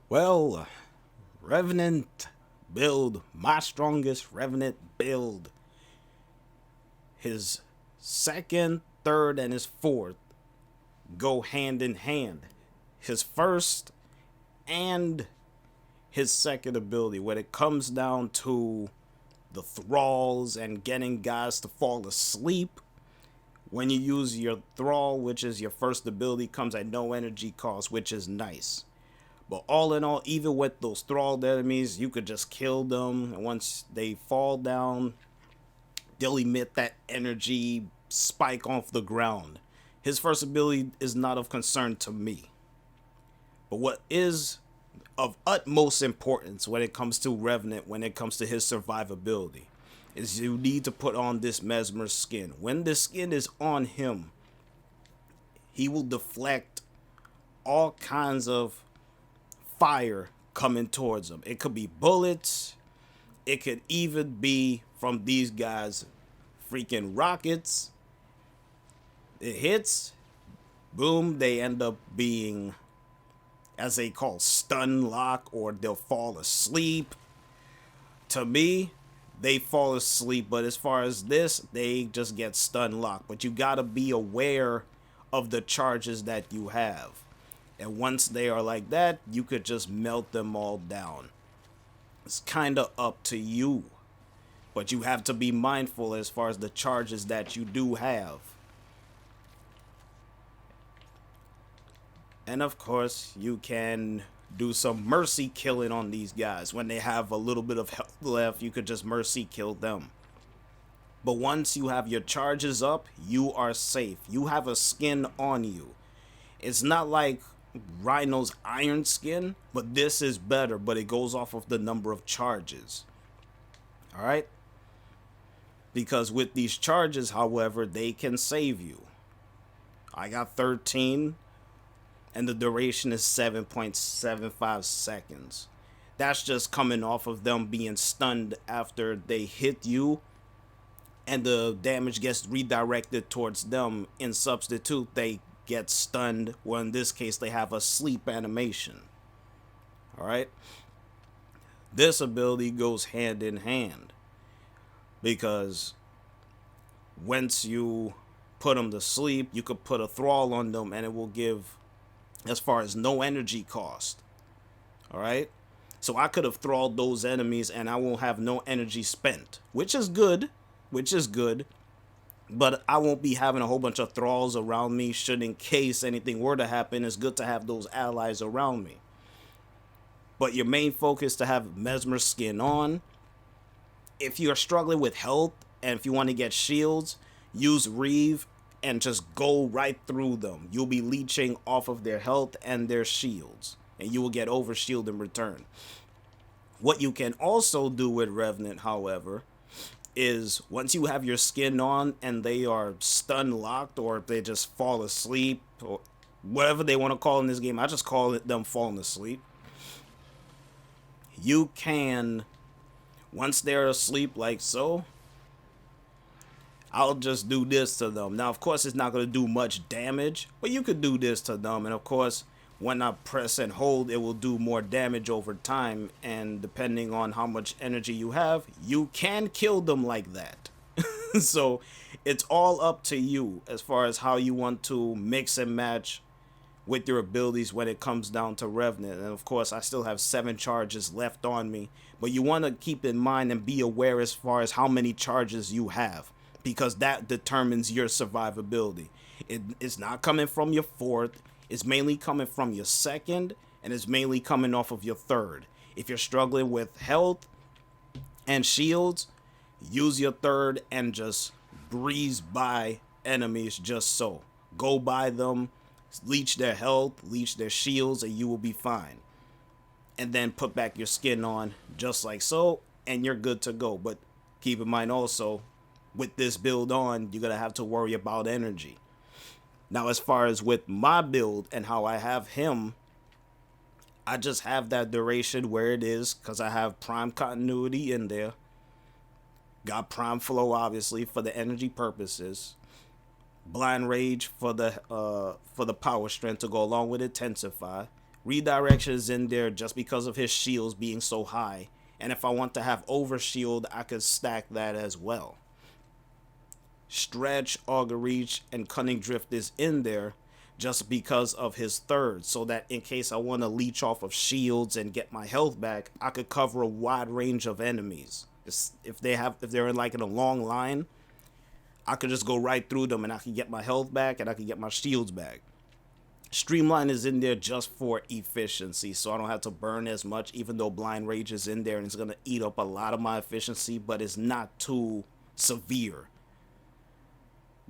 Well, Revenant build, my strongest Revenant build. His second, third, and his fourth go hand in hand. His first and his second ability, when it comes down to the thralls and getting guys to fall asleep, when you use your thrall, which is your first ability, comes at no energy cost, which is nice. But all in all, even with those thralled enemies, you could just kill them. And once they fall down, they'll emit that energy spike off the ground. His first ability is not of concern to me. But what is of utmost importance when it comes to Revenant, when it comes to his survivability, is you need to put on this Mesmer Skin. When this skin is on him, he will deflect all kinds of fire coming towards him. It could be bullets. It could even be from these guys freaking rockets. It hits, boom, they end up being, as they call, stun lock, or they'll fall asleep. To me, they fall asleep, but as far as this, they just get stun locked. But you gotta be aware of the charges that you have. And once they are like that, you could just melt them all down. It's kind of up to you. But you have to be mindful as far as the charges that you do have. And of course, you can do some mercy killing on these guys. When they have a little bit of health left, you could just mercy kill them. But once you have your charges up, you are safe. You have a skin on you. It's not like Rhino's iron skin, but this is better, but it goes off of the number of charges. Alright? Because with these charges, however, they can save you. I got 13, and the duration is 7.75 seconds. That's just coming off of them being stunned after they hit you, and the damage gets redirected towards them. In substitute, they get stunned, well, in this case, they have a sleep animation. Alright? This ability goes hand in hand, because once you put them to sleep, you could put a thrall on them, and it will give, as far as no energy cost. Alright? So I could have thralled those enemies, and I won't have no energy spent, which is good. But I won't be having a whole bunch of thralls around me. Should in case anything were to happen, it's good to have those allies around me. But your main focus to have Mesmer Skin on. If you're struggling with health and if you want to get shields, use Reeve and just go right through them. You'll be leeching off of their health and their shields, and you will get over shield in return. What you can also do with Revenant, however, is once you have your skin on and they are stun locked, or they just fall asleep, or whatever they want to call in this game, I just call it them falling asleep. You can, once they're asleep like so, I'll just do this to them. Now, of course, it's not going to do much damage, but you could do this to them. And of course, when I press and hold, it will do more damage over time. And depending on how much energy you have, you can kill them like that. So it's all up to you as far as how you want to mix and match with your abilities when it comes down to Revenant. And of course, I still have 7 charges left on me. But you want to keep in mind and be aware as far as how many charges you have, because that determines your survivability. It's not coming from your fourth. It's mainly coming from your second, and it's mainly coming off of your third. If you're struggling with health and shields, use your third and just breeze by enemies just so. Go by them, leech their health, leech their shields, and you will be fine. And then put back your skin on just like so, and you're good to go. But keep in mind also, with this build on, you're going to have to worry about energy. Now, as far as with my build and how I have him, I just have that duration where it is because I have prime continuity in there. Got prime flow, obviously, for the energy purposes. Blind rage for the power strength to go along with intensify. Redirection is in there just because of his shields being so high. And if I want to have over shield, I could stack that as well. Stretch, auger reach, and cunning drift is in there just because of his third, so that in case I want to leech off of shields and get my health back, I could cover a wide range of enemies. If they're in like in a long line, I could just go right through them and I can get my health back and I can get my shields back. Streamline is in there just for efficiency, so I don't have to burn as much, even though blind rage is in there and it's going to eat up a lot of my efficiency, but it's not too severe.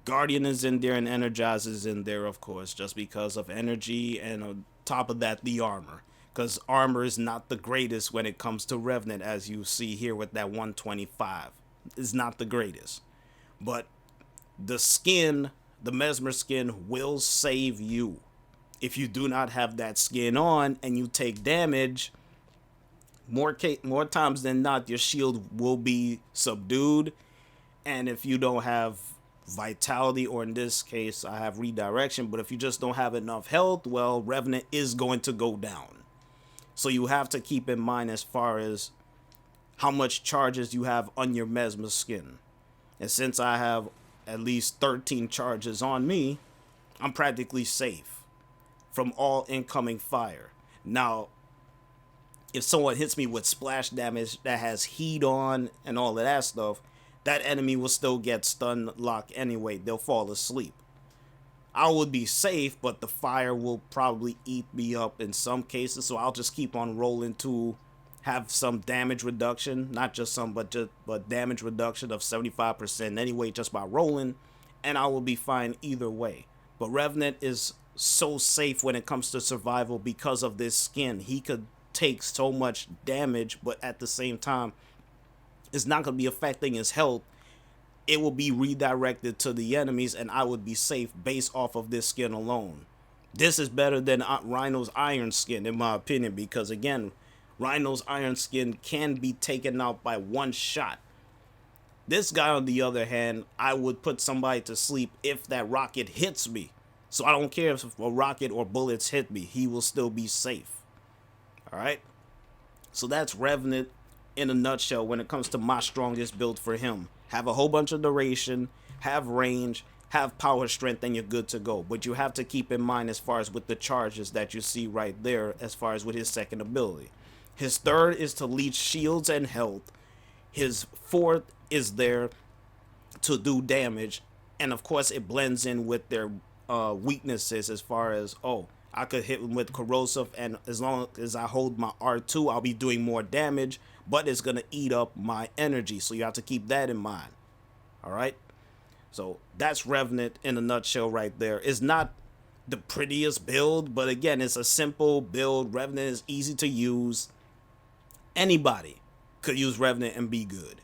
Guardian is in there and Energize is in there, of course, just because of energy, and on top of that, the armor. Because armor is not the greatest when it comes to Revenant, as you see here with that 125. It's not the greatest. But the skin, the Mesmer Skin, will save you. If you do not have that skin on and you take damage, more times than not, your shield will be subdued. And if you don't have vitality, or in this case I have redirection, but if you just don't have enough health, well, Revenant is going to go down. So you have to keep in mind as far as how much charges you have on your Mesmer Skin. And since I have at least 13 charges on me, I'm practically safe from all incoming fire. Now, if someone hits me with splash damage that has heat on and all of that stuff, that enemy will still get stun lock anyway. They'll fall asleep. I would be safe, but the fire will probably eat me up in some cases, so I'll just keep on rolling to have some damage reduction. Not just some, but damage reduction of 75% anyway, just by rolling, and I will be fine either way. But Revenant is so safe when it comes to survival because of this skin. He could take so much damage, but at the same time, it's not going to be affecting his health. It will be redirected to the enemies, and I would be safe based off of this skin alone. This is better than Rhino's Iron Skin, in my opinion, because again, Rhino's Iron Skin can be taken out by one shot. This guy, on the other hand, I would put somebody to sleep if that rocket hits me. So I don't care if a rocket or bullets hit me, he will still be safe. Alright? So that's Revenant in a nutshell when it comes to my strongest build for him. Have a whole bunch of duration, have range, have power strength, and you're good to go. But you have to keep in mind as far as with the charges that you see right there, as far as with his second ability. His third is to leech shields and health. His fourth is there to do damage. And of course it blends in with their weaknesses as far as, oh, I could hit him with corrosive, and as long as I hold my R2, I'll be doing more damage, but it's going to eat up my energy. So you have to keep that in mind. All right. So that's Revenant in a nutshell right there. It's not the prettiest build, but again, it's a simple build. Revenant is easy to use. Anybody could use Revenant and be good.